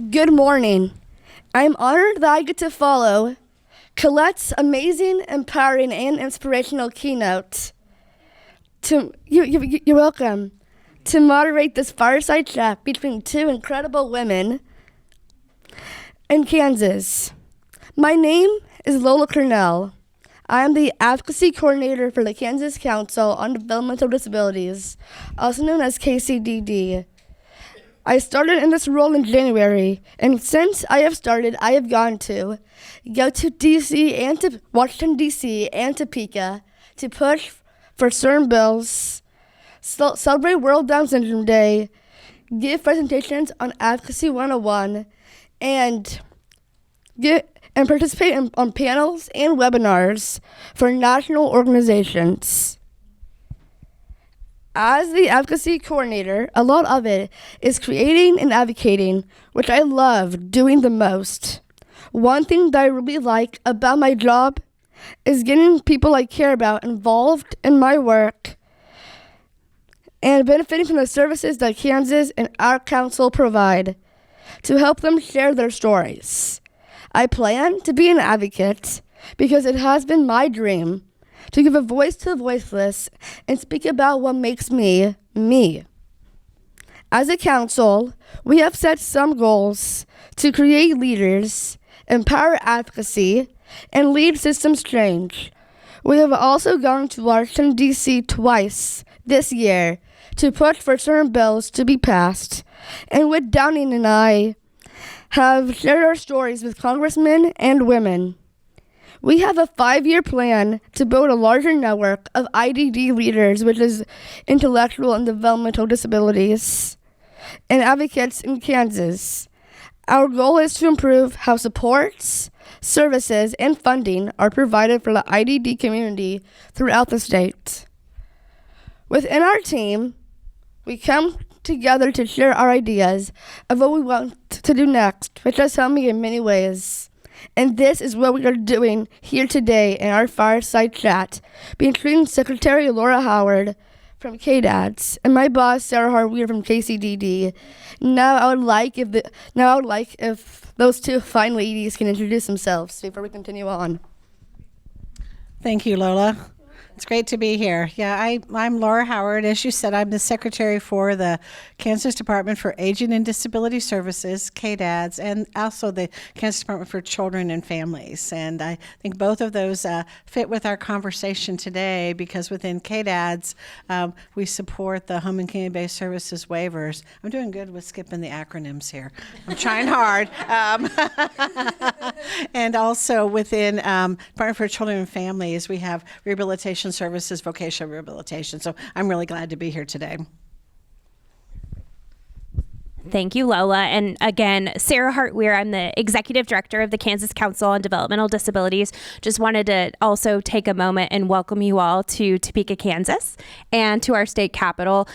Good morning. I'm honored that I get to follow Colette's amazing, empowering, and inspirational keynote. You're welcome. To moderate this fireside chat between two incredible women in Kansas. My name is Lola Kernell. I am the Advocacy Coordinator for the Kansas Council on Developmental Disabilities, also known as KCDD. I started in this role in January, and since I have started, I have gone to DC and to Washington, D.C. and Topeka to push for certain bills, celebrate World Down Syndrome Day, give presentations on Advocacy 101, and participate on panels and webinars for national organizations. As the advocacy coordinator, a lot of it is creating and advocating, which I love doing the most. One thing that I really like about my job is getting people I care about involved in my work and benefiting from the services that Kansas and our council provide to help them share their stories. I plan to be an advocate because it has been my dream to give a voice to the voiceless and speak about what makes me, me. As a council, we have set some goals to create leaders, empower advocacy, and lead systems change. We have also gone to Washington, D.C. twice this year to push for certain bills to be passed, and with Downing and I have shared our stories with congressmen and women. We have a 5-year plan to build a larger network of IDD leaders, which is intellectual and developmental disabilities, and advocates in Kansas. Our goal is to improve how supports, services, and funding are provided for the IDD community throughout the state. Within our team, we come together to share our ideas of what we want to do next, which has helped me in many ways. And this is what we are doing here today in our fireside chat between Secretary Laura Howard from KDADS and my boss Sara Hart Weir from KCDD. Now I would like if those two fine ladies can introduce themselves before we continue on. Thank you, Lola. It's great to be here. Yeah, I'm Laura Howard. As you said, I'm the secretary for the Kansas Department for Aging and Disability Services, KDADS, and also the Kansas Department for Children and Families. And I think both of those fit with our conversation today because within KDADS, we support the Home and Community-Based Services waivers. I'm doing good with skipping the acronyms here. I'm trying hard. And also within Department for Children and Families, we have rehabilitation services, vocational rehabilitation. So I'm really glad to be here today. Thank you, Lola. And again, Sara Hart Weir, I'm the Executive Director of the Kansas Council on Developmental Disabilities. Just wanted to also take a moment and welcome you all to Topeka, Kansas, and to our state capitol.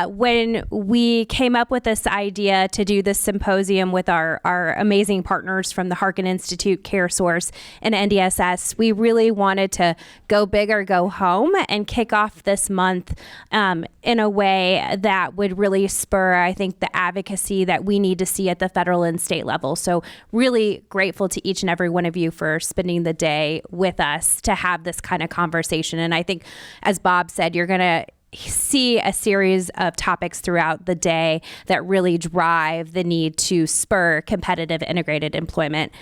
When we came up with this idea to do this symposium with our amazing partners from the Harkin Institute, CareSource, and NDSS, we really wanted to go big or go home and kick off this month in a way that would really spur, I think, the advocacy that we need to see at the federal and state level. So really grateful to each and every one of you for spending the day with us to have this kind of conversation. And I think, as Bob said, you're going to see a series of topics throughout the day that really drive the need to spur competitive integrated employment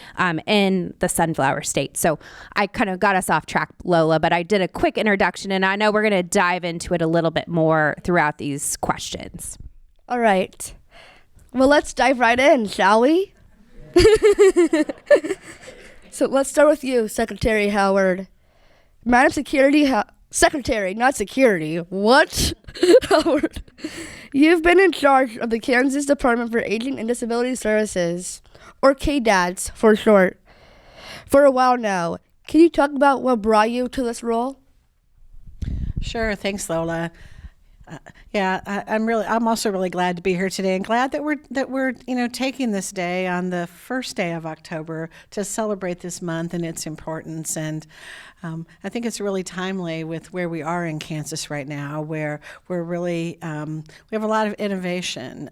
in the Sunflower State. So I kind of got us off track, Lola, but I did a quick introduction, and I know we're going to dive into it a little bit more throughout these questions. All right. Well, let's dive right in, shall we? So let's start with you, Secretary Howard. Madam Secretary, not security. What? Howard. You've been in charge of the Kansas Department for Aging and Disability Services, or KDADS for short, for a while now. Can you talk about what brought you to this role? Sure. Thanks, Lola. I'm also really glad to be here today, and glad that we're taking this day on the first day of October to celebrate this month and its importance. And I think it's really timely with where we are in Kansas right now, where we're really we have a lot of innovation.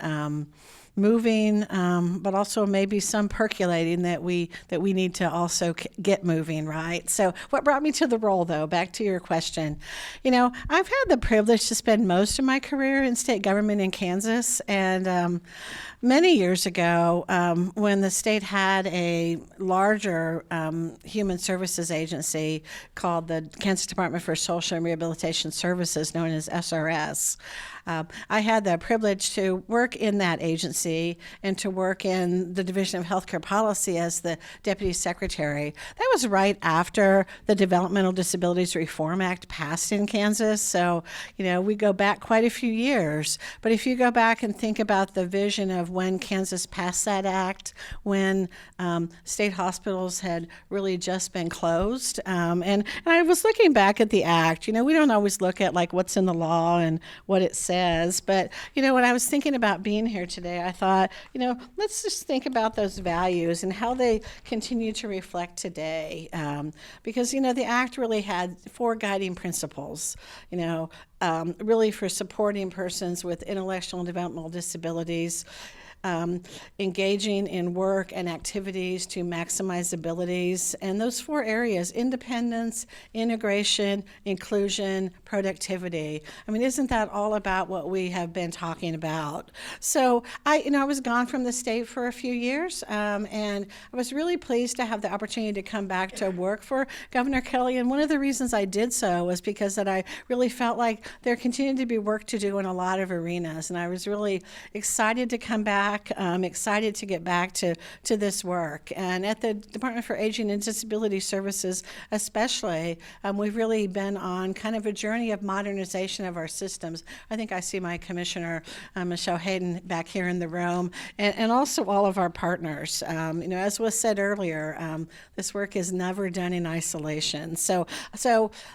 moving, but also maybe some percolating that we need to also get moving, right? So what brought me to the role, though, back to your question, I've had the privilege to spend most of my career in state government in Kansas, and many years ago, when the state had a larger human services agency called the Kansas Department for Social and Rehabilitation Services, known as SRS, I had the privilege to work in that agency and to work in the Division of Healthcare Policy as the Deputy Secretary. That was right after the Developmental Disabilities Reform Act passed in Kansas. So, we go back quite a few years. But if you go back and think about the vision of when Kansas passed that act, when state hospitals had really just been closed, and I was looking back at the act. We don't always look at like what's in the law and what it says. But, when I was thinking about being here today, I thought, let's just think about those values and how they continue to reflect today. Because, the act really had 4 guiding principles, really for supporting persons with intellectual and developmental disabilities, engaging in work and activities to maximize abilities. And those 4 areas: independence, integration, inclusion, productivity. Isn't that all about what we have been talking about? So I was gone from the state for a few years, and I was really pleased to have the opportunity to come back to work for Governor Kelly. And one of the reasons I did so was because that I really felt like there continued to be work to do in a lot of arenas. And I was really excited to come back. I'm excited to get back to this work. And at the Department for Aging and Disability Services especially, we've really been on kind of a journey of modernization of our systems. I think I see my commissioner, Michelle Hayden, back here in the room, and also all of our partners. As was said earlier, this work is never done in isolation. So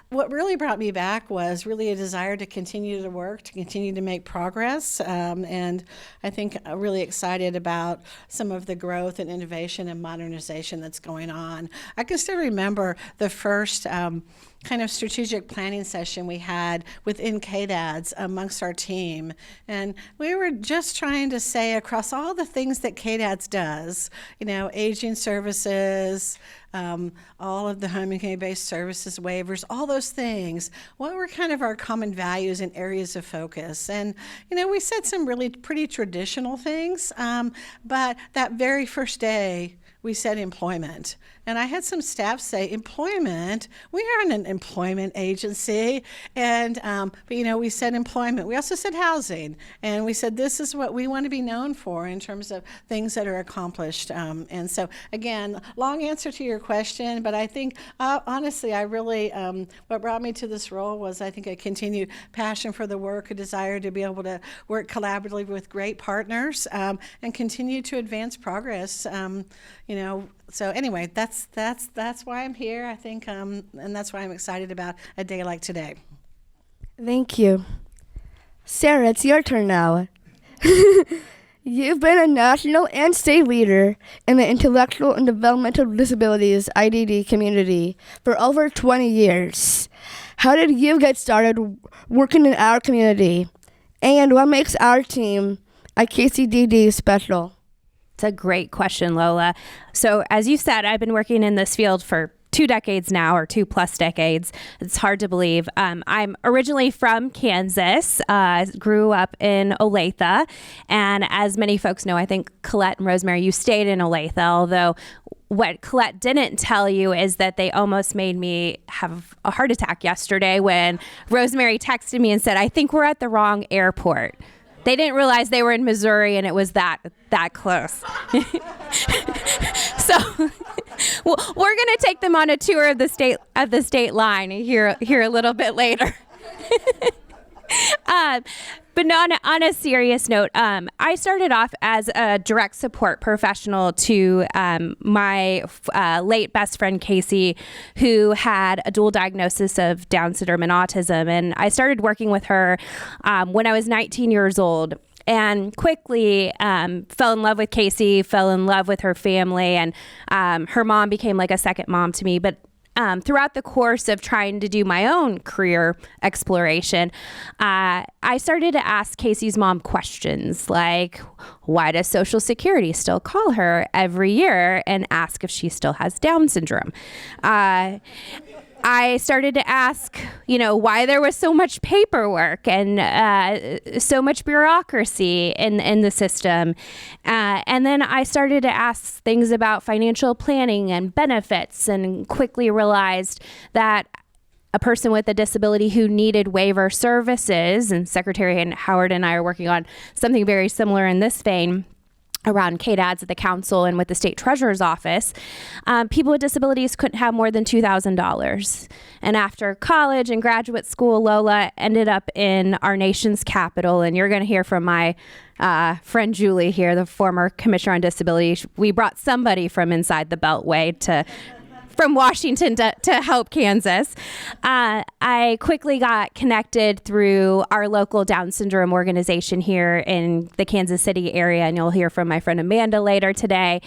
what really brought me back was really a desire to continue to work, to continue to make progress, and I think really excited about some of the growth and innovation and modernization that's going on. I can still remember the first kind of strategic planning session we had within KDADS amongst our team. And we were just trying to say across all the things that KDADS does, aging services, all of the home and community-based services waivers, all those things, what were kind of our common values and areas of focus? And, we said some really pretty traditional things, but that very first day, we said employment. And I had some staff say, employment? We aren't an employment agency. And, but we said employment. We also said housing. And we said this is what we want to be known for in terms of things that are accomplished. And so, again, long answer to your question, but I think, honestly, I really, what brought me to this role was, I think, a continued passion for the work, a desire to be able to work collaboratively with great partners, and continue to advance progress. So anyway, that's why I'm here, I think, and that's why I'm excited about a day like today. Thank you. Sara, it's your turn now. You've been a national and state leader in the intellectual and developmental disabilities IDD community for over 20 years. How did you get started working in our community? And what makes our team at KCDD special? It's a great question, Lola. So as you said, I've been working in this field for 2 decades now, or 2+ decades. It's hard to believe. I'm originally from Kansas, grew up in Olathe. And as many folks know, I think Colette and Rosemary, you stayed in Olathe, although what Colette didn't tell you is that they almost made me have a heart attack yesterday when Rosemary texted me and said, I think we're at the wrong airport. They didn't realize they were in Missouri and it was that close. So we're going to take them on a tour of the state line here a little bit later. But on a serious note, I started off as a direct support professional to my late best friend, Casey, who had a dual diagnosis of Down syndrome and autism. And I started working with her when I was 19 years old. And quickly fell in love with Casey, fell in love with her family, and her mom became like a second mom to me. But throughout the course of trying to do my own career exploration, I started to ask Casey's mom questions like, why does Social Security still call her every year and ask if she still has Down syndrome? I started to ask, why there was so much paperwork and so much bureaucracy in the system. And then I started to ask things about financial planning and benefits, and quickly realized that a person with a disability who needed waiver services, and Secretary Howard and I are working on something very similar in this vein, around KDADS at the council and with the state treasurer's office, people with disabilities couldn't have more than $2,000. And after college and graduate school, Lola ended up in our nation's capital. And you're going to hear from my friend Julie here, the former commissioner on disability. We brought somebody from inside the Beltway from Washington to help Kansas. I quickly got connected through our local Down syndrome organization here in the Kansas City area, and you'll hear from my friend Amanda later today,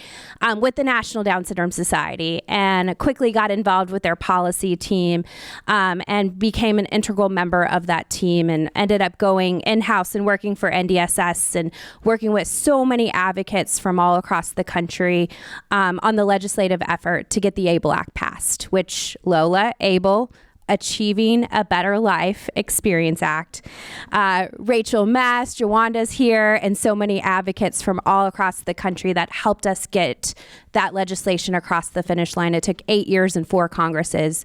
with the National Down Syndrome Society, and quickly got involved with their policy team, and became an integral member of that team, and ended up going in-house and working for NDSS and working with so many advocates from all across the country on the legislative effort to get the ABLE Act passed, which Lola, ABLE, Achieving a Better Life Experience Act. Rachel Mess, Jawanda's here, and so many advocates from all across the country that helped us get that legislation across the finish line. It took 8 years and 4 Congresses.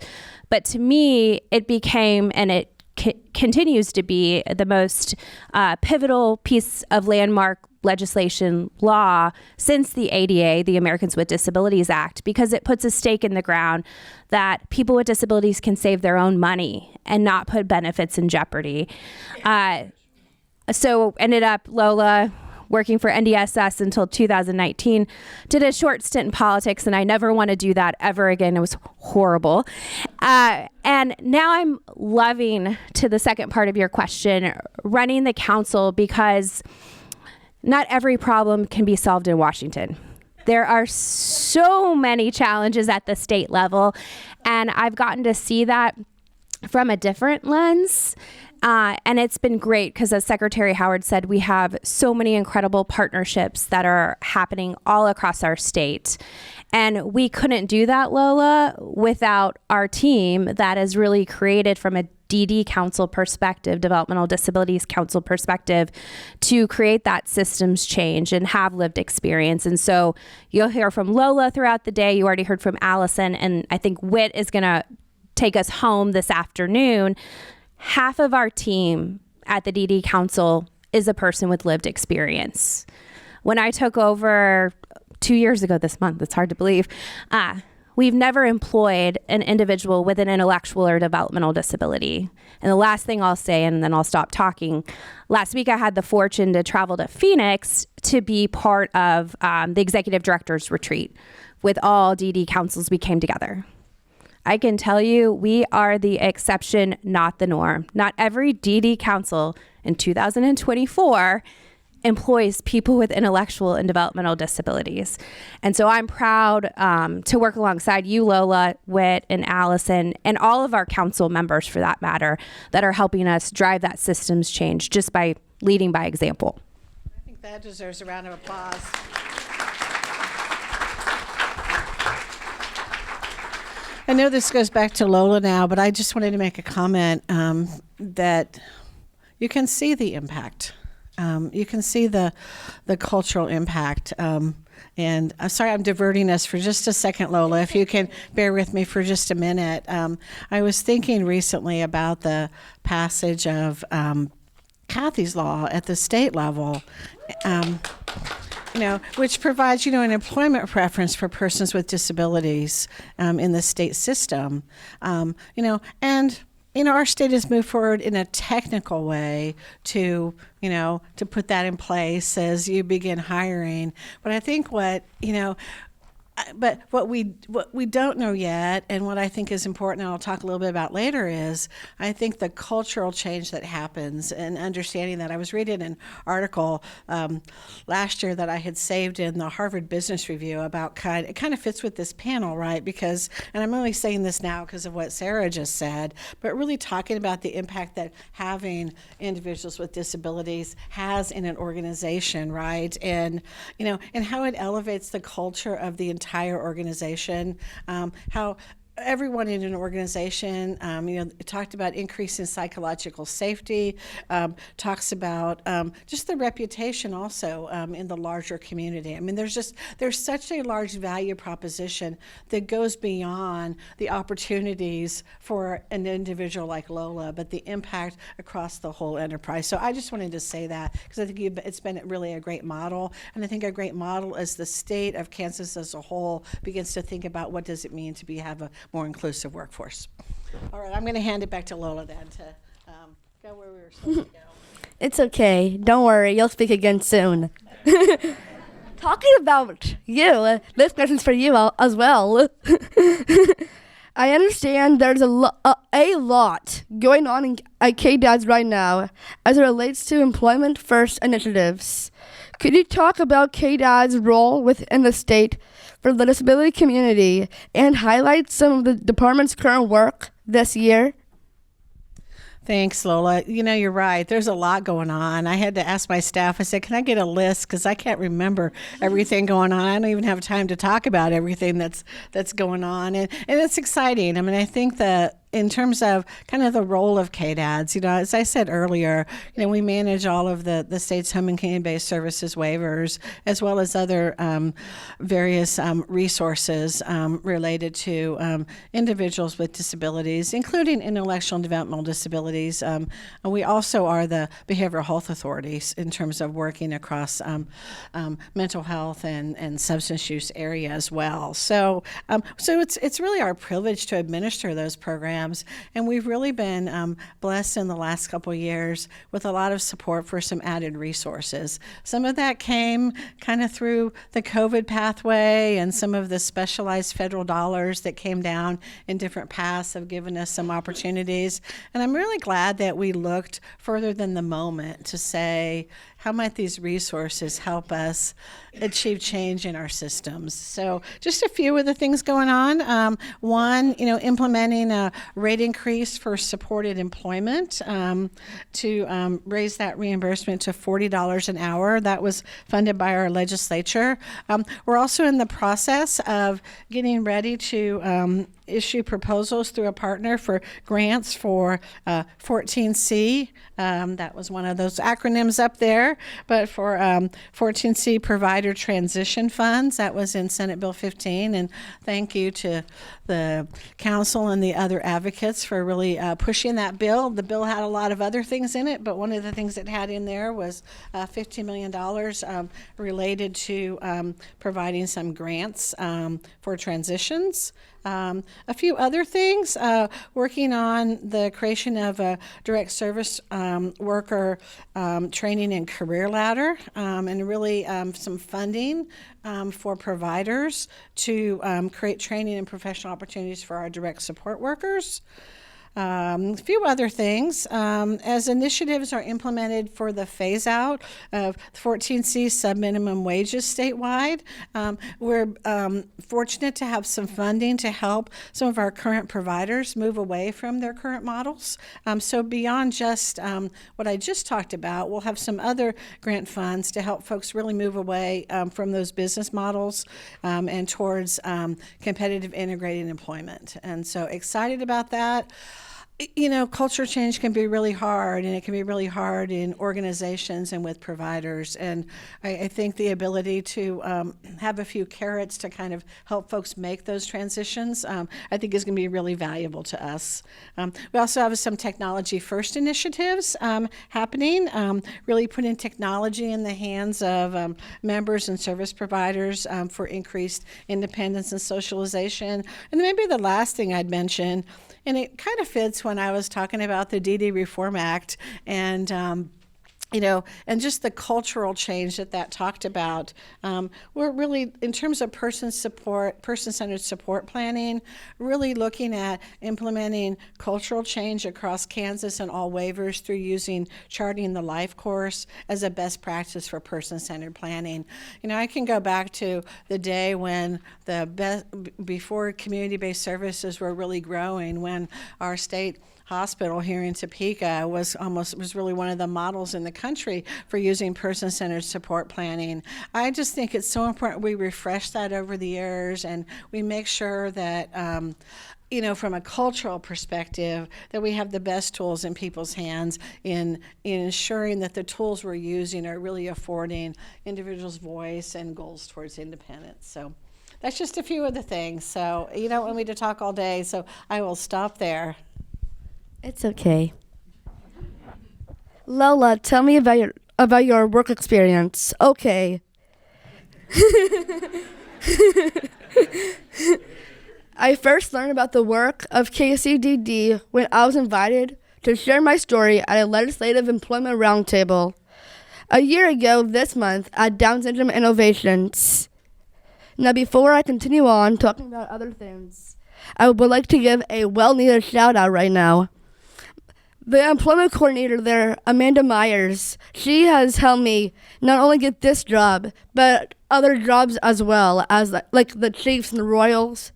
But to me, it became, and it continues to be, the most pivotal piece of landmark legislation law since the ADA, the Americans with Disabilities Act, because it puts a stake in the ground that people with disabilities can save their own money and not put benefits in jeopardy. So ended up Lola working for NDSS until 2019, did a short stint in politics, and I never want to do that ever again. It was horrible. And now I'm loving, to the second part of your question, running the council, because not every problem can be solved in Washington. There are so many challenges at the state level, and I've gotten to see that from a different lens. And it's been great because, as Secretary Howard said, we have so many incredible partnerships that are happening all across our state. And we couldn't do that, Lola, without our team that is really created from a DD Council perspective, Developmental Disabilities Council perspective, to create that systems change and have lived experience. And so you'll hear from Lola throughout the day. You already heard from Allison, and I think Whit is going to take us home this afternoon. Half of our team at the DD Council is a person with lived experience. When I took over 2 years ago this month, it's hard to believe, we've never employed an individual with an intellectual or developmental disability. And the last thing I'll say, and then I'll stop talking, last week I had the fortune to travel to Phoenix to be part of the executive director's retreat with all DD councils. We came together. I can tell you, we are the exception, not the norm. Not every DD council in 2024 employs people with intellectual and developmental disabilities. And so I'm proud to work alongside you, Lola, Whit, and Allison, and all of our council members, for that matter, that are helping us drive that systems change just by leading by example. I think that deserves a round of applause. I know this goes back to Lola now, but I just wanted to make a comment that you can see the impact. You can see the cultural impact. And I'm sorry, I'm diverting us for just a second, Lola, if you can bear with me for just a minute. I was thinking recently about the passage of Kathy's law at the state level, which provides, an employment preference for persons with disabilities in the state system, and our state has moved forward in a technical way to put that in place as you begin hiring. But I think what, but what we don't know yet, and what I think is important, and I'll talk a little bit about later, is I think the cultural change that happens and understanding that. I was reading an article last year that I had saved in the Harvard Business Review about it kind of fits with this panel, right? Because, and I'm only saying this now because of what Sara just said, but really talking about the impact that having individuals with disabilities has in an organization, right? And and how it elevates the culture of the entire organization, how everyone in an organization, it talked about increasing psychological safety, talks about just the reputation also in the larger community. I mean, there's such a large value proposition that goes beyond the opportunities for an individual like Lola, but the impact across the whole enterprise. So I just wanted to say that because I think it's been really a great model, and I think a great model as the state of Kansas as a whole begins to think about what does it mean to have a more inclusive workforce. All right, I'm going to hand it back to Lola then to go where we were supposed to go. It's okay. Don't worry. You'll speak again soon. Talking about you, this question's for you as well. I understand there's a lot going on at KDADS right now as it relates to employment first initiatives. Could you talk about KDAD's role within the state for the disability community and highlight some of the department's current work this year? Thanks, Lola. You're right. There's a lot going on. I had to ask my staff, I said, can I get a list? Because I can't remember everything going on. I don't even have time to talk about everything that's going on. And it's exciting. I mean, I think that in terms of kind of the role of KDADS, as I said earlier, we manage all of the state's home and community-based services waivers, as well as other various resources related to individuals with disabilities, including intellectual and developmental disabilities. And we also are the behavioral health authorities in terms of working across mental health and substance use area as well. So it's really our privilege to administer those programs. And we've really been blessed in the last couple of years with a lot of support for some added resources. Some of that came kind of through the COVID pathway, and some of the specialized federal dollars that came down in different paths have given us some opportunities. And I'm really glad that we looked further than the moment to say, how might these resources help us achieve change in our systems? So just a few of the things going on. One, implementing a rate increase for supported employment to raise that reimbursement to $40 an hour. That was funded by our legislature. We're also in the process of getting ready to issue proposals through a partner for grants for 14C. That was one of those acronyms up there, but for 14C provider transition funds. That was in Senate Bill 15, and thank you to the council and the other advocates for really pushing that bill. The bill had a lot of other things in it, but one of the things it had in there was $15 million related to providing some grants for transitions. A few other things, working on the creation of a direct service worker training and career ladder, and really some funding for providers to create training and professional opportunities for our direct support workers. A few other things. As initiatives are implemented for the phase-out of 14C subminimum wages statewide, we're fortunate to have some funding to help some of our current providers move away from their current models. So beyond just what I just talked about, we'll have some other grant funds to help folks really move away from those business models and towards competitive integrated employment. And so excited about that. Culture change can be really hard, and it can be really hard in organizations and with providers. And I think the ability to have a few carrots to kind of help folks make those transitions, I think is going to be really valuable to us. We also have some technology first initiatives happening, really putting technology in the hands of members and service providers for increased independence and socialization. And maybe the last thing I'd mention, and it kind of fits when I was talking about the DD Reform Act and and just the cultural change that talked about. We're really, in terms of person-centered support planning, really looking at implementing cultural change across Kansas and all waivers through using Charting the Life course as a best practice for person-centered planning. I can go back to the day when before community-based services were really growing, when our state hospital here in Topeka was really one of the models in the country for using person-centered support planning. I just think it's so important we refresh that over the years, and we make sure that from a cultural perspective, that we have the best tools in people's hands in ensuring that the tools we're using are really affording individuals' voice and goals towards independence. So that's just a few of the things. So you don't want me to talk all day, so I will stop there. It's okay. Lola, tell me about your work experience. Okay. I first learned about the work of KCDD when I was invited to share my story at a legislative employment roundtable a year ago this month at Down Syndrome Innovations. Now, before I continue on talking about other things, I would like to give a well-needed shout-out right now. The employment coordinator there, Amanda Myers, she has helped me not only get this job, but other jobs as well, as like the Chiefs and the Royals.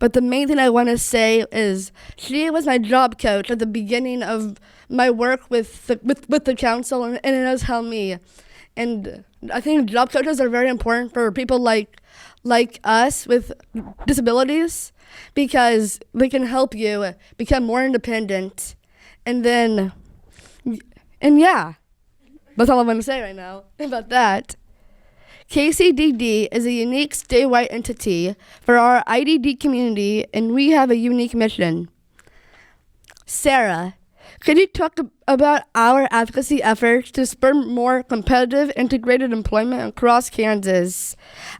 But the main thing I want to say is she was my job coach at the beginning of my work with the council, and it has helped me. And I think job coaches are very important for people like us with disabilities, because they can help you become more independent. And yeah, that's all I'm going to say right now about that. KCDD is a unique statewide entity for our IDD community, and we have a unique mission. Sara, could you talk about our advocacy efforts to spur more competitive, integrated employment across Kansas?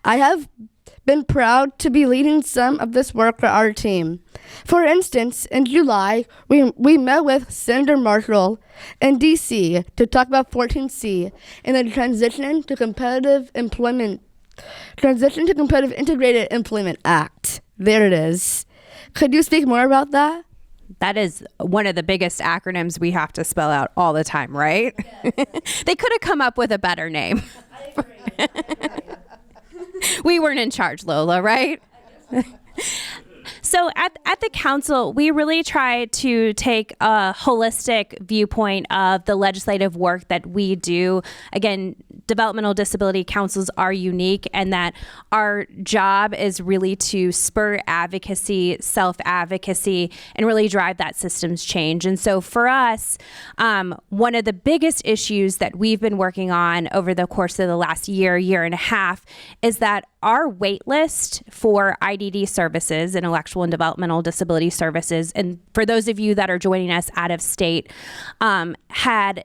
I have been proud to be leading some of this work for our team. For instance, in July, we met with Senator Marshall in D.C. to talk about 14C and the Transition to Competitive Integrated Employment Act. There it is. Could you speak more about that? That is one of the biggest acronyms we have to spell out all the time, right? Yes. They could have come up with a better name. I agree. We weren't in charge, Lola, right? So at the council, we really try to take a holistic viewpoint of the legislative work that we do. Again, developmental disability councils are unique, and that our job is really to spur advocacy, self-advocacy, and really drive that systems change. And so for us, one of the biggest issues that we've been working on over the course of the last year and a half is that our wait list for IDD services, intellectual and developmental disability services, and for those of you that are joining us out of state, had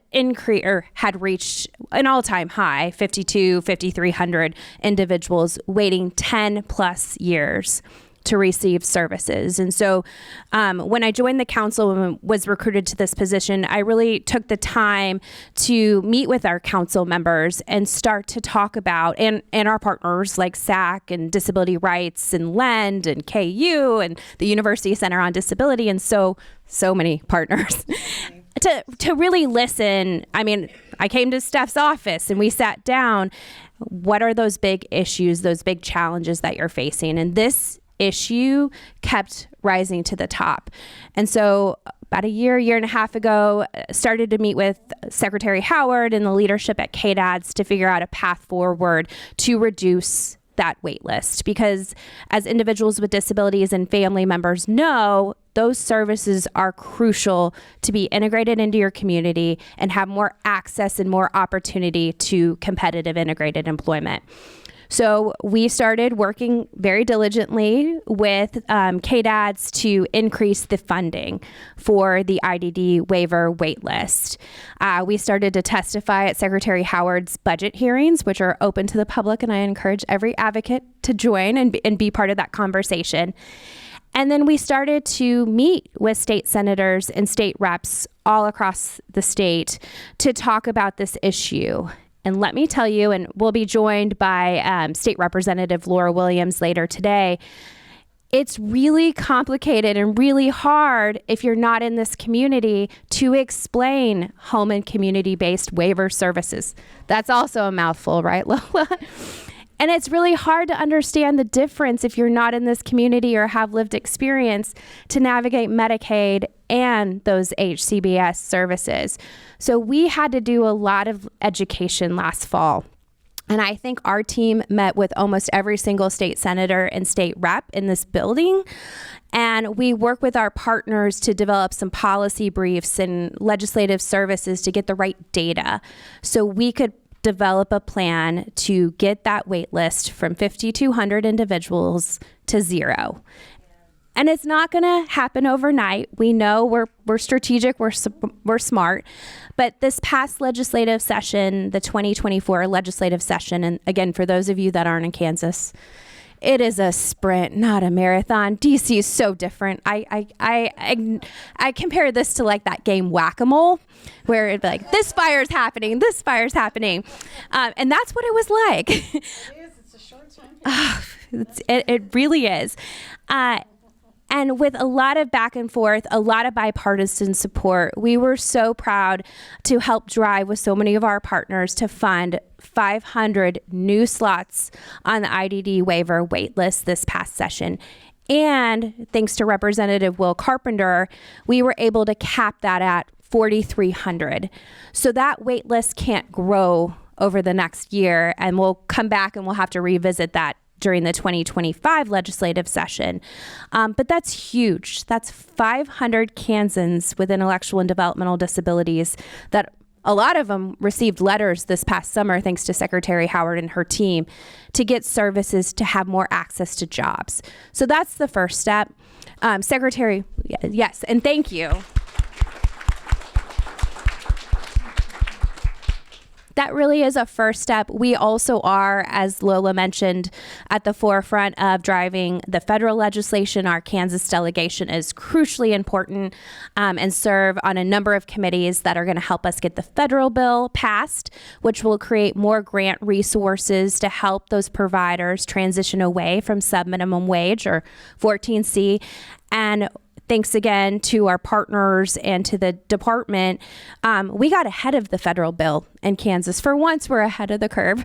reached an all-time high, 5,300 individuals waiting 10 plus years to receive services. And so when I joined the council and was recruited to this position, I really took the time to meet with our council members and start to talk about, and our partners like SAC and Disability Rights and LEND and KU and the University Center on Disability, and so many partners. To really listen. I mean, I came to Steph's office and we sat down. What are those big issues, those big challenges that you're facing? And this issue kept rising to the top. And so about a year and a half ago, started to meet with Secretary Howard and the leadership at KDADS to figure out a path forward to reduce that wait list. Because as individuals with disabilities and family members know, those services are crucial to be integrated into your community and have more access and more opportunity to competitive integrated employment. So we started working very diligently with KDADS to increase the funding for the IDD waiver waitlist. We started to testify at Secretary Howard's budget hearings, which are open to the public, and I encourage every advocate to join and be part of that conversation. And then we started to meet with state senators and state reps all across the state to talk about this issue. And let me tell you, and we'll be joined by State Representative Laura Williams later today, it's really complicated and really hard if you're not in this community to explain home and community-based waiver services. That's also a mouthful, right, Lola? And it's really hard to understand the difference if you're not in this community or have lived experience to navigate Medicaid and those HCBS services. So we had to do a lot of education last fall. And I think our team met with almost every single state senator and state rep in this building. And we work with our partners to develop some policy briefs and legislative services to get the right data so we could develop a plan to get that wait list from 5,200 individuals to 0. And it's not going to happen overnight. We know we're strategic, we're smart. But this past legislative session, the 2024 legislative session, and again, for those of you that aren't in Kansas, it is a sprint, not a marathon. DC is so different. I compare this to like that game Whack-A-Mole, where it'd be like, this fire's happening, this fire's happening. And that's what it was like. It is. It's a short time period. It really is. And with a lot of back and forth, a lot of bipartisan support, we were so proud to help drive with so many of our partners to fund 500 new slots on the IDD waiver waitlist this past session. And thanks to Representative Will Carpenter, we were able to cap that at 4,300. So that waitlist can't grow over the next year, and we'll come back and we'll have to revisit that during the 2025 legislative session. But that's huge. That's 500 Kansans with intellectual and developmental disabilities that a lot of them received letters this past summer, thanks to Secretary Howard and her team, to get services to have more access to jobs. So that's the first step. Secretary, yes, and thank you. That really is a first step. We also are, as Lola mentioned, at the forefront of driving the federal legislation. Our Kansas delegation is crucially important and serve on a number of committees that are going to help us get the federal bill passed, which will create more grant resources to help those providers transition away from sub-minimum wage or 14C. And thanks again to our partners and to the department, we got ahead of the federal bill in Kansas. For once, we're ahead of the curve.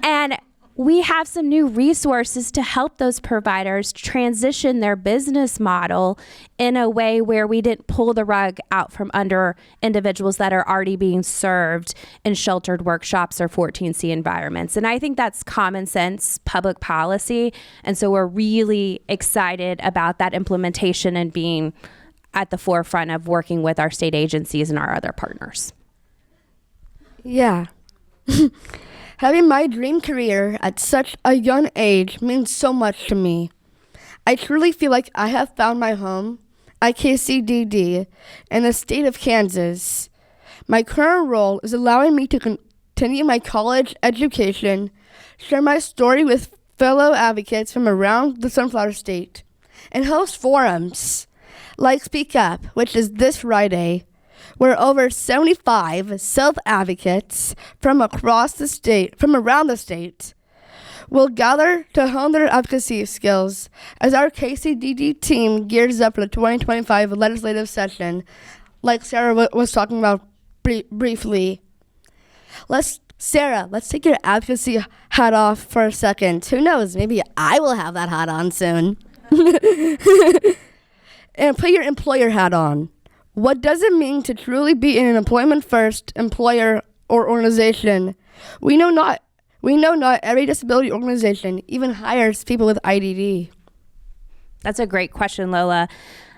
And we have some new resources to help those providers transition their business model in a way where we didn't pull the rug out from under individuals that are already being served in sheltered workshops or 14C environments. And I think that's common sense public policy. And so we're really excited about that implementation and being at the forefront of working with our state agencies and our other partners. Yeah. Having my dream career at such a young age means so much to me. I truly feel like I have found my home at KCDD in the state of Kansas. My current role is allowing me to continue my college education, share my story with fellow advocates from around the Sunflower State, and host forums like Speak Up, which is this Friday, where over 75 self-advocates from around the state, will gather to hone their advocacy skills as our KCDD team gears up for the 2025 legislative session, like Sara was talking about briefly. Sara, let's take your advocacy hat off for a second. Who knows, maybe I will have that hat on soon. And put your employer hat on. What does it mean to truly be in an employment-first employer or organization? We know not every disability organization even hires people with IDD. That's a great question, Lola.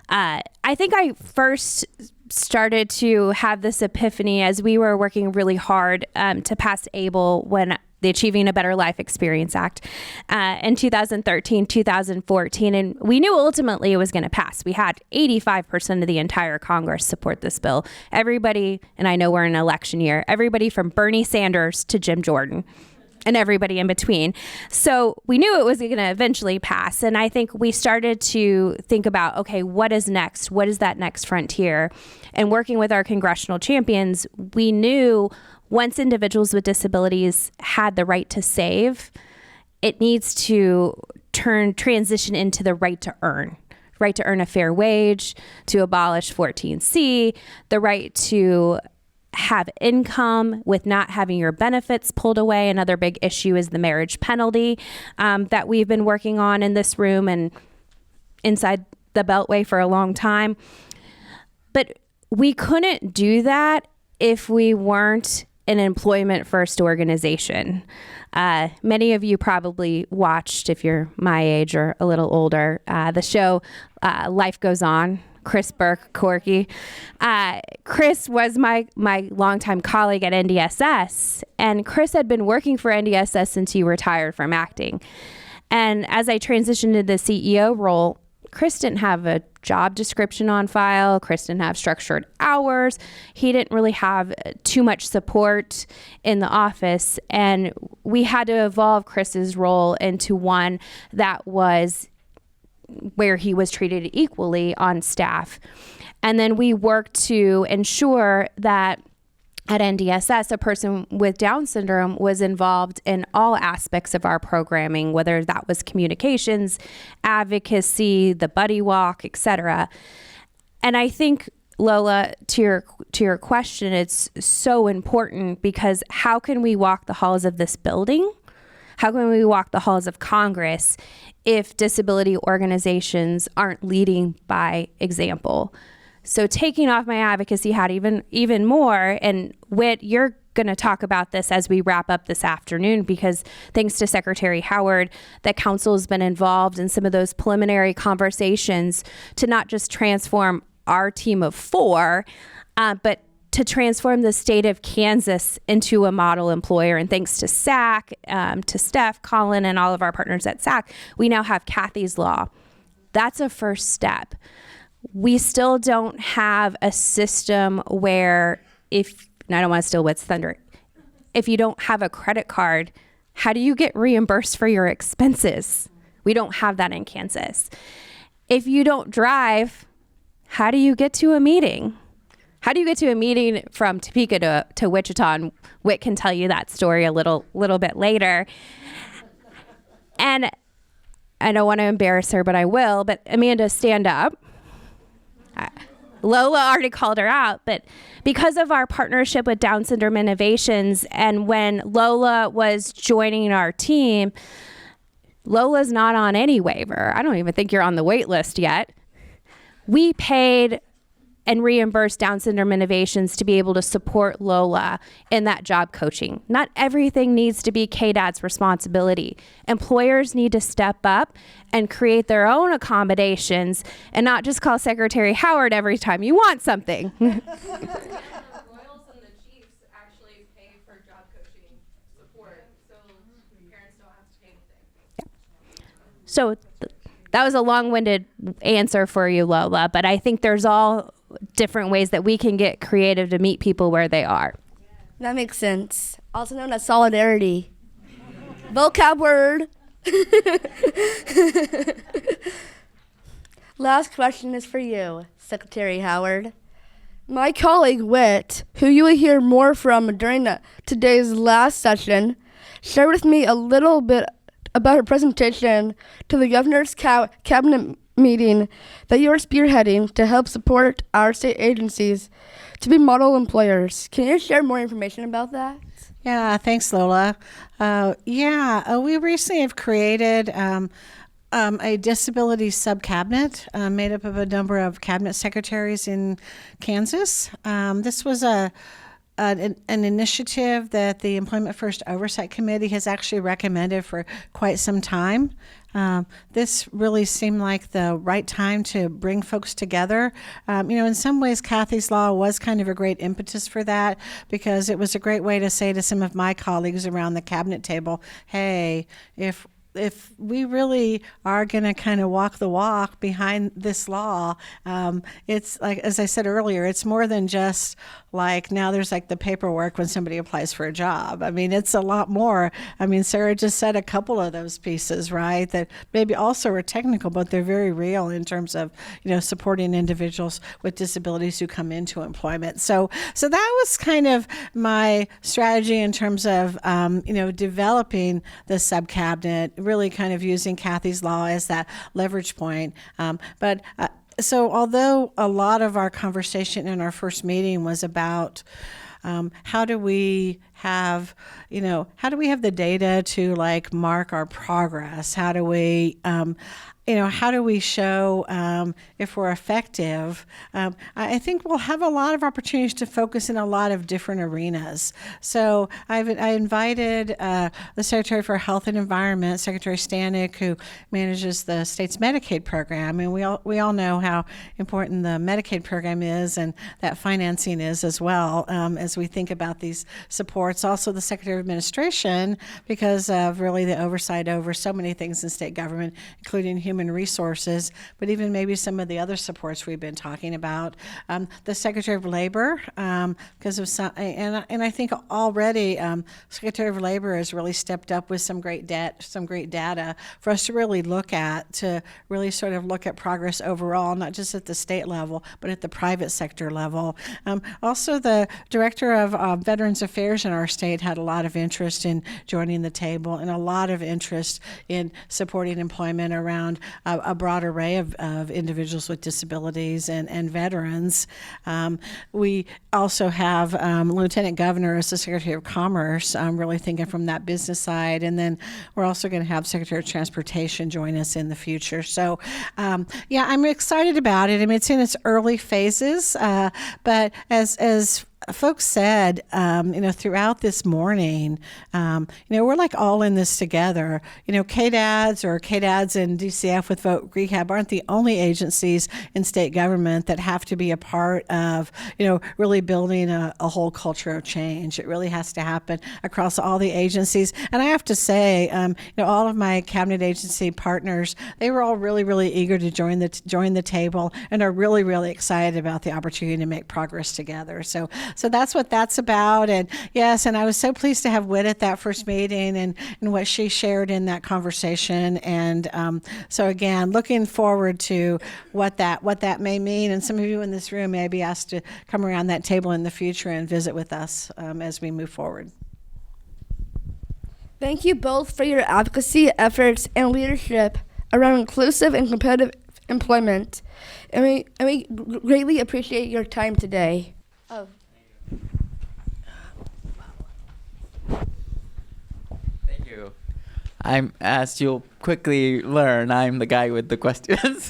I think I first started to have this epiphany as we were working really hard to pass ABLE when the Achieving a Better Life Experience Act in 2013, 2014. And we knew ultimately it was going to pass. We had 85% of the entire Congress support this bill. Everybody, and I know we're in an election year, everybody from Bernie Sanders to Jim Jordan. and everybody in between. So we knew it was going to eventually pass. And I think we started to think about, okay, what is next? What is that next frontier? And working with our congressional champions, we knew once individuals with disabilities had the right to save, it needs to transition into the right to earn a fair wage, to abolish 14C, the right to have income with not having your benefits pulled away. Another big issue is the marriage penalty that we've been working on in this room and inside the Beltway for a long time. But we couldn't do that if we weren't an employment first organization. Many of you probably watched, if you're my age or a little older, the show Life Goes On. Chris Burke, Corky. Chris was my longtime colleague at NDSS, and Chris had been working for NDSS since he retired from acting. And as I transitioned to the CEO role, Chris didn't have a job description on file. Chris didn't have structured hours. He didn't really have too much support in the office. And we had to evolve Chris's role into one that was where he was treated equally on staff. And then we worked to ensure that at NDSS, a person with Down syndrome was involved in all aspects of our programming, whether that was communications, advocacy, the buddy walk, etc. And I think, Lola, to your question, it's so important because how can we walk the halls of this building? How can we walk the halls of Congress if disability organizations aren't leading by example? So taking off my advocacy hat even more, and Whit, you're going to talk about this as we wrap up this afternoon, because thanks to Secretary Howard, that council has been involved in some of those preliminary conversations to not just transform our team of 4, but to transform the state of Kansas into a model employer. And thanks to SAC, to Steph, Colin, and all of our partners at SAC, we now have Kathy's Law. That's a first step. We still don't have a system where and I don't want to steal Whit's thunder, if you don't have a credit card, how do you get reimbursed for your expenses? We don't have that in Kansas. If you don't drive, how do you get to a meeting? How do you get to a meeting from Topeka to Wichita? And Whit can tell you that story a little bit later. And I don't want to embarrass her, but I will. But Amanda, stand up. Lola already called her out, but because of our partnership with Down Syndrome Innovations, and when Lola was joining our team, Lola's not on any waiver. I don't even think you're on the wait list yet. We paid and reimburse Down Syndrome Innovations to be able to support Lola in that job coaching. Not everything needs to be KDAD's responsibility. Employers need to step up and create their own accommodations and not just call Secretary Howard every time you want something. The Royals and the Chiefs actually pay for job coaching support, so parents don't have to pay anything. Yeah. So that was a long-winded answer for you, Lola, but I think there's all different ways that we can get creative to meet people where they are. That makes sense. Also known as solidarity. Vocab word. Last question is for you, Secretary Howard. My colleague Whit, who you will hear more from during today's last session, shared with me a little bit about her presentation to the governor's cabinet meeting that you are spearheading to help support our state agencies to be model employers. Can you share more information about that? Yeah, thanks, Lola. We recently have created a disability sub-cabinet made up of a number of cabinet secretaries in Kansas. This was an initiative that the Employment First Oversight Committee has actually recommended for quite some time. This really seemed like the right time to bring folks together. In some ways, Kathy's Law was kind of a great impetus for that, because it was a great way to say to some of my colleagues around the cabinet table, hey, if we really are going to kind of walk the walk behind this law, it's like, as I said earlier, it's more than just like now there's like the paperwork when somebody applies for a job. I mean, it's a lot more. I mean, Sara just said a couple of those pieces, right, that maybe also are technical, but they're very real in terms of, supporting individuals with disabilities who come into employment. So that was kind of my strategy in terms of, developing the sub-cabinet, really kind of using Kathy's law as that leverage point. So although a lot of our conversation in our first meeting was about how do we have the data to like mark our progress? How do we show if we're effective? I think we'll have a lot of opportunities to focus in a lot of different arenas. So I invited the Secretary for Health and Environment, Secretary Stanek, who manages the state's Medicaid program, and we all know how important the Medicaid program is and that financing is as well, as we think about these supports. Also the Secretary of Administration, because of really the oversight over so many things in state government, including human resources, but even maybe some of the other supports we've been talking about. The Secretary of Labor, because of some, and I think already Secretary of Labor has really stepped up with some great data for us to really look at, to really sort of look at progress overall, not just at the state level, but at the private sector level. Also, the Director of Veterans Affairs in our state had a lot of interest in joining the table and a lot of interest in supporting employment around a broad array of individuals with disabilities and veterans. We also have Lieutenant Governor as the Secretary of Commerce, really thinking from that business side. And then we're also going to have Secretary of Transportation join us in the future. So, I'm excited about it. I mean, it's in its early phases, but as folks said, throughout this morning, we're like all in this together. KDADS and DCF with Voc Rehab aren't the only agencies in state government that have to be a part of, really building a whole culture of change. It really has to happen across all the agencies. And I have to say, all of my cabinet agency partners, they were all really, really eager to join the table and are really, really excited about the opportunity to make progress together. So that's what that's about. And yes, and I was so pleased to have Whit at that first meeting and what she shared in that conversation. And so again, looking forward to what that may mean. And some of you in this room may be asked to come around that table in the future and visit with us as we move forward. Thank you both for your advocacy efforts and leadership around inclusive and competitive employment. And we greatly appreciate your time today. Thank you. As you'll quickly learn, I'm the guy with the questions.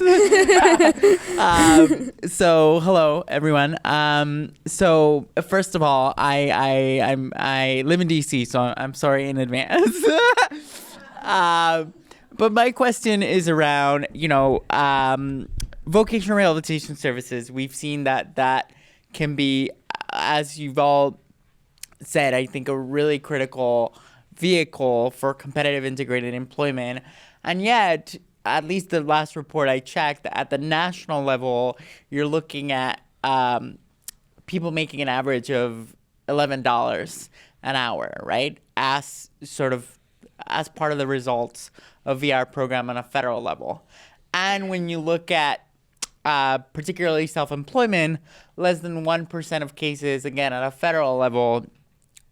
So hello, everyone. So first of all, I live in DC, so I'm sorry in advance. But my question is around, vocational rehabilitation services. We've seen that can be, as you've all said, I think a really critical vehicle for competitive integrated employment. And yet, at least the last report I checked, at the national level, you're looking at people making an average of $11 an hour, right? As part of the results of VR program on a federal level. And when you look at particularly self-employment, less than 1% of cases, again, at a federal level,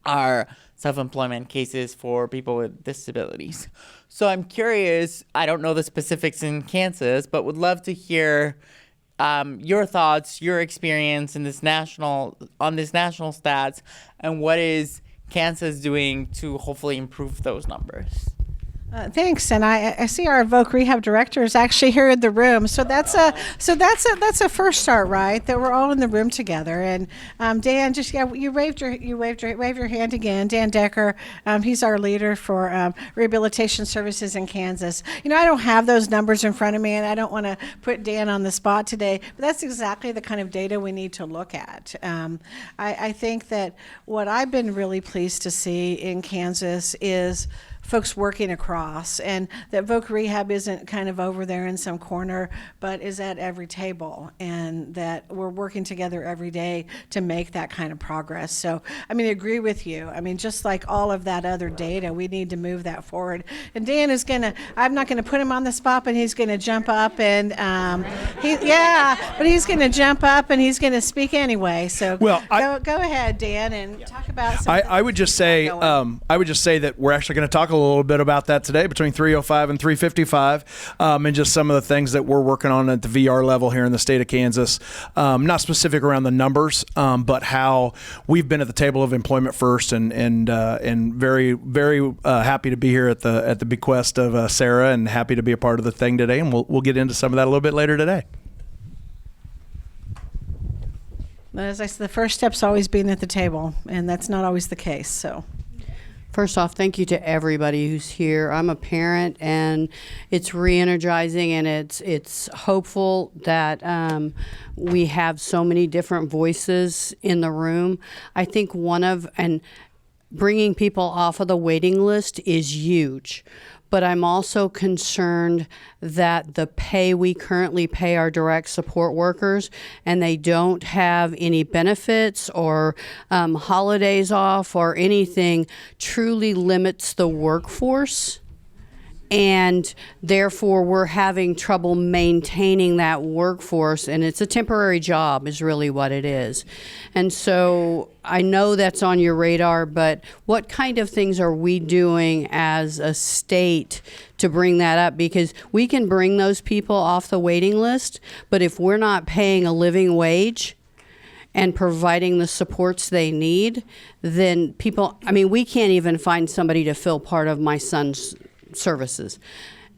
are self-employment cases for people with disabilities. So I'm curious, I don't know the specifics in Kansas, but would love to hear your thoughts, your experience in this national stats, and what is Kansas doing to hopefully improve those numbers. Thanks, and I see our Voc Rehab director is actually here in the room. So that's a first start, right? That we're all in the room together. And Dan, you waved your hand again. Dan Decker, he's our leader for rehabilitation services in Kansas. I don't have those numbers in front of me, and I don't want to put Dan on the spot today. But that's exactly the kind of data we need to look at. I think that what I've been really pleased to see in Kansas is folks working across, and that Voc Rehab isn't kind of over there in some corner, but is at every table, and that we're working together every day to make that kind of progress. So, I mean, I agree with you. I mean, just like all of that other data, we need to move that forward. And Dan is I'm not gonna put him on the spot, but he's gonna jump up and, he's gonna jump up and he's gonna speak anyway. So go ahead, Dan, and talk about some I would just say that we're actually going to talk a little bit about that today between 305 and 355, and just some of the things that we're working on at the VR level here in the state of Kansas. Not specific around the numbers, but how we've been at the table of employment first, and very very happy to be here at the bequest of Sara, and happy to be a part of the thing today. And we'll get into some of that a little bit later today. As I said, the first step's always being at the table, and that's not always the case. So, first off, thank you to everybody who's here. I'm a parent, and it's re-energizing, and it's hopeful that we have so many different voices in the room. I think bringing people off of the waiting list is huge. But I'm also concerned that the pay we currently pay our direct support workers, and they don't have any benefits or holidays off or anything, truly limits the workforce. And therefore, we're having trouble maintaining that workforce, and it's a temporary job is really what it is. And so I know that's on your radar, but what kind of things are we doing as a state to bring that up? Because we can bring those people off the waiting list, but if we're not paying a living wage and providing the supports they need, then we can't even find somebody to fill part of my son's services.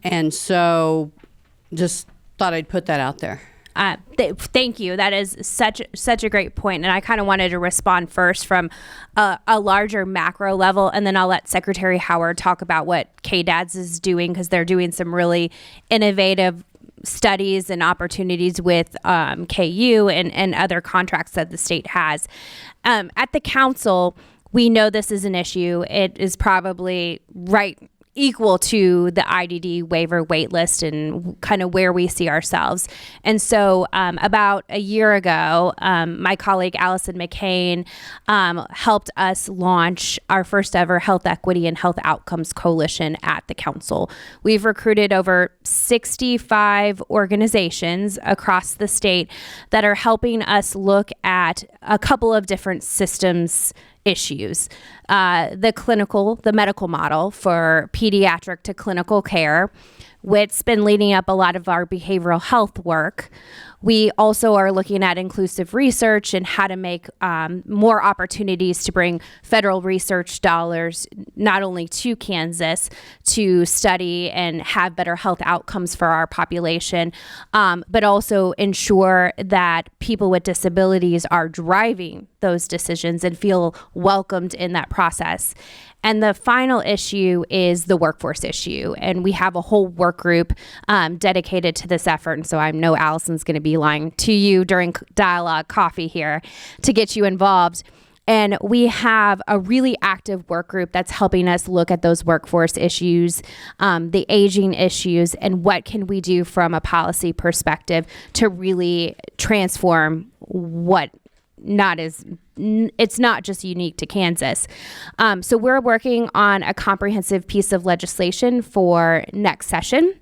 And so just thought I'd put that out there. Thank you. That is such a great point. And I kind of wanted to respond first from a larger macro level, and then I'll let Secretary Howard talk about what KDADS is doing, because they're doing some really innovative studies and opportunities with KU and other contracts that the state has. At the council, we know this is an issue. It is probably equal to the IDD waiver wait list and kind of where we see ourselves. And so about a year ago, my colleague Allison McCain helped us launch our first ever Health Equity and Health Outcomes Coalition at the council. We've recruited over 65 organizations across the state that are helping us look at a couple of different systems issues. The medical model for pediatric to clinical care, which's been leading up a lot of our behavioral health work. We also are looking at inclusive research and how to make more opportunities to bring federal research dollars not only to Kansas to study and have better health outcomes for our population, but also ensure that people with disabilities are driving those decisions and feel welcomed in that process. And the final issue is the workforce issue. And we have a whole work group dedicated to this effort. And so I know Allison's going to be lying to you during dialogue coffee here to get you involved. And we have a really active work group that's helping us look at those workforce issues, the aging issues, and what can we do from a policy perspective to really transform it's not just unique to Kansas. So we're working on a comprehensive piece of legislation for next session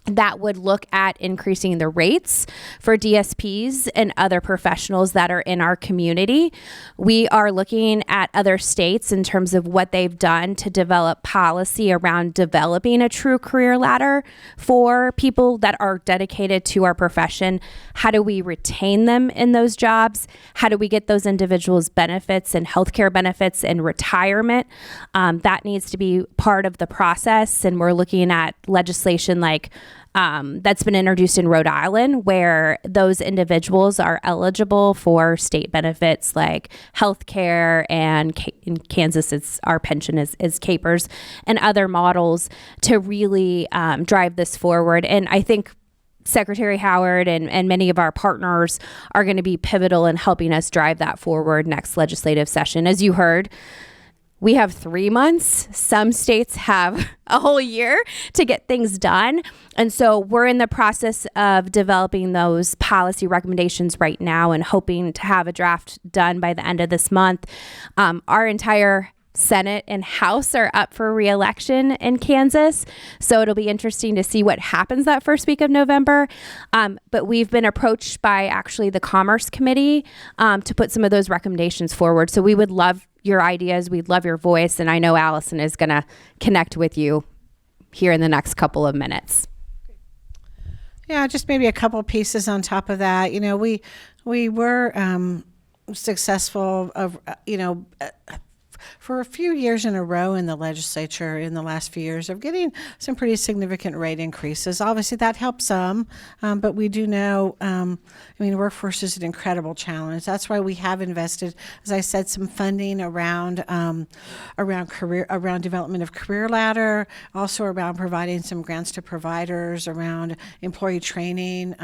that would look at increasing the rates for DSPs and other professionals that are in our community. We are looking at other states in terms of what they've done to develop policy around developing a true career ladder for people that are dedicated to our profession. How do we retain them in those jobs? How do we get those individuals benefits and healthcare benefits and retirement? That needs to be part of the process. And we're looking at legislation like that's been introduced in Rhode Island, where those individuals are eligible for state benefits like health care, and in Kansas, our pension is CAPERS, and other models to really drive this forward. And I think Secretary Howard and many of our partners are going to be pivotal in helping us drive that forward next legislative session. As you heard, we have 3 months. Some states have a whole year to get things done. And so we're in the process of developing those policy recommendations right now and hoping to have a draft done by the end of this month. Our entire Senate and House are up for re-election in Kansas, so it'll be interesting to see what happens that first week of November. But we've been approached by actually the Commerce Committee to put some of those recommendations forward. So we would love your ideas. We'd love your voice, and I know Allison is going to connect with you here in the next couple of minutes. Yeah, just maybe a couple pieces on top of that. We were successful for a few years in a row in the legislature in the last few years of getting some pretty significant rate increases. Obviously, that helps some, but we do know, workforce is an incredible challenge. That's why we have invested, as I said, some funding around development of career ladder, also around providing some grants to providers, around employee training,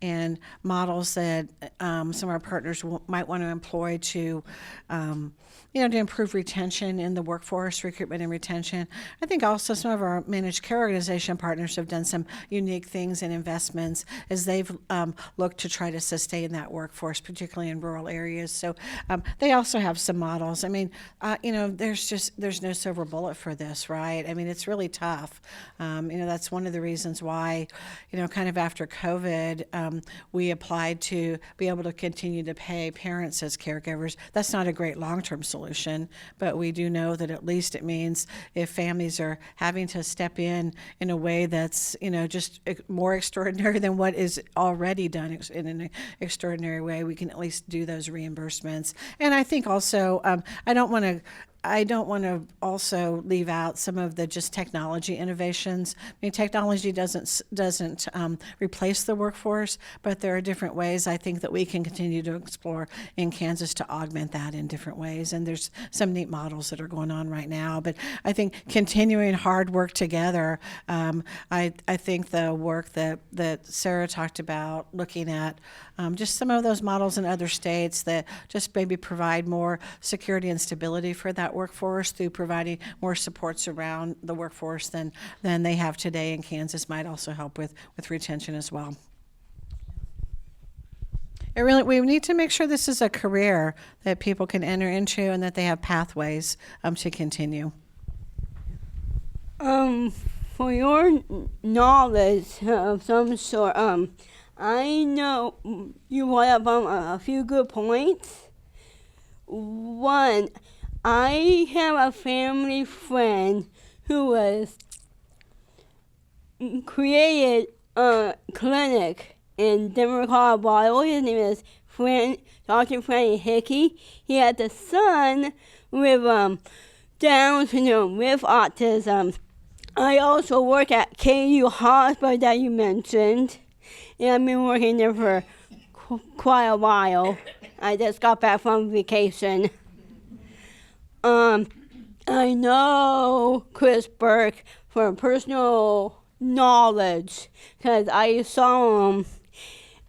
and models that some of our partners might want to employ to improve retention in the workforce, recruitment and retention. I think also some of our managed care organization partners have done some unique things and investments as they've looked to try to sustain that workforce, particularly in rural areas. So they also have some models. There's no silver bullet for this, right? It's really tough. That's one of the reasons why, kind of after COVID, we applied to be able to continue to pay parents as caregivers. That's not a great long-term solution, but we do know that at least it means if families are having to step in a way that's just more extraordinary than what is already done in an extraordinary way, we can at least do those reimbursements. And I think also I don't want to also leave out some of the just technology innovations. Technology doesn't replace the workforce, but there are different ways I think that we can continue to explore in Kansas to augment that in different ways. And there's some neat models that are going on right now. But I think continuing hard work together, I think the work that Sara talked about, looking at just some of those models in other states that just maybe provide more security and stability for that workforce through providing more supports around the workforce than they have today in Kansas might also help with retention as well. We need to make sure this is a career that people can enter into and that they have pathways to continue. For your knowledge of some sort, I know you brought up a few good points. One, I have a family friend who was created a clinic in Denver, Colorado. His name is Dr. Franny Hickey. He had a son with Down syndrome, with autism. I also work at KU Hospital that you mentioned, and I've been working there for quite a while. I just got back from vacation. I know Chris Burke from personal knowledge because I saw him.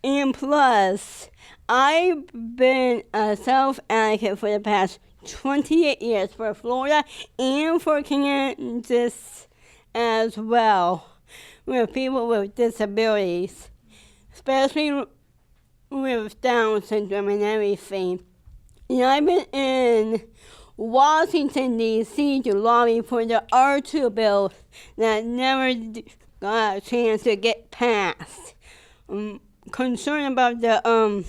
And plus, I've been a self-advocate for the past 28 years for Florida and for Kansas as well, with people with disabilities, especially with Down syndrome and everything. And I've been in Washington, D.C. to lobby for the R2 bill that never got a chance to get passed. Concerned about the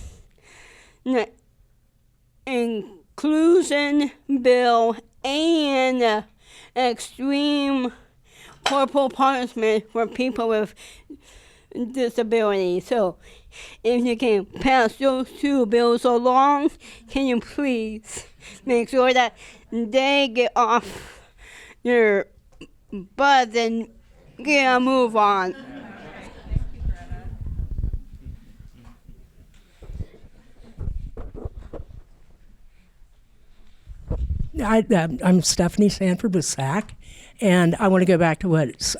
inclusion bill and extreme corporal punishment for people with disabilities. So if you can pass those two bills along, can you please make sure that they get off their butts and get a move on? I'm Stephanie Sanford with SAC, and I want to go back to what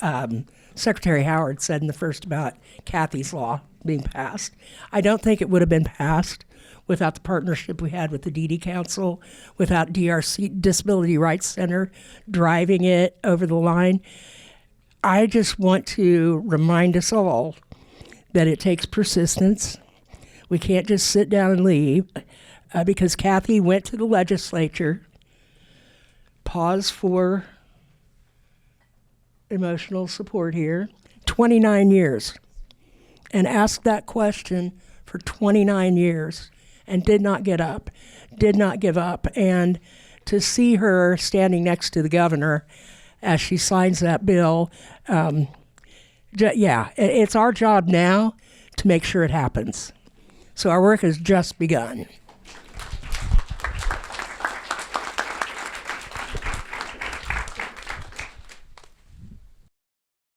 Secretary Howard said in the first about Kathy's law being passed. I don't think it would have been passed without the partnership we had with the DD Council, without DRC, Disability Rights Center, driving it over the line. I just want to remind us all that it takes persistence. We can't just sit down and leave, because Kathy went to the legislature, pause for emotional support here, 29 years, and asked that question for 29 years and did not get up, did not give up. And to see her standing next to the governor as she signs that bill, it's our job now to make sure it happens. So our work has just begun.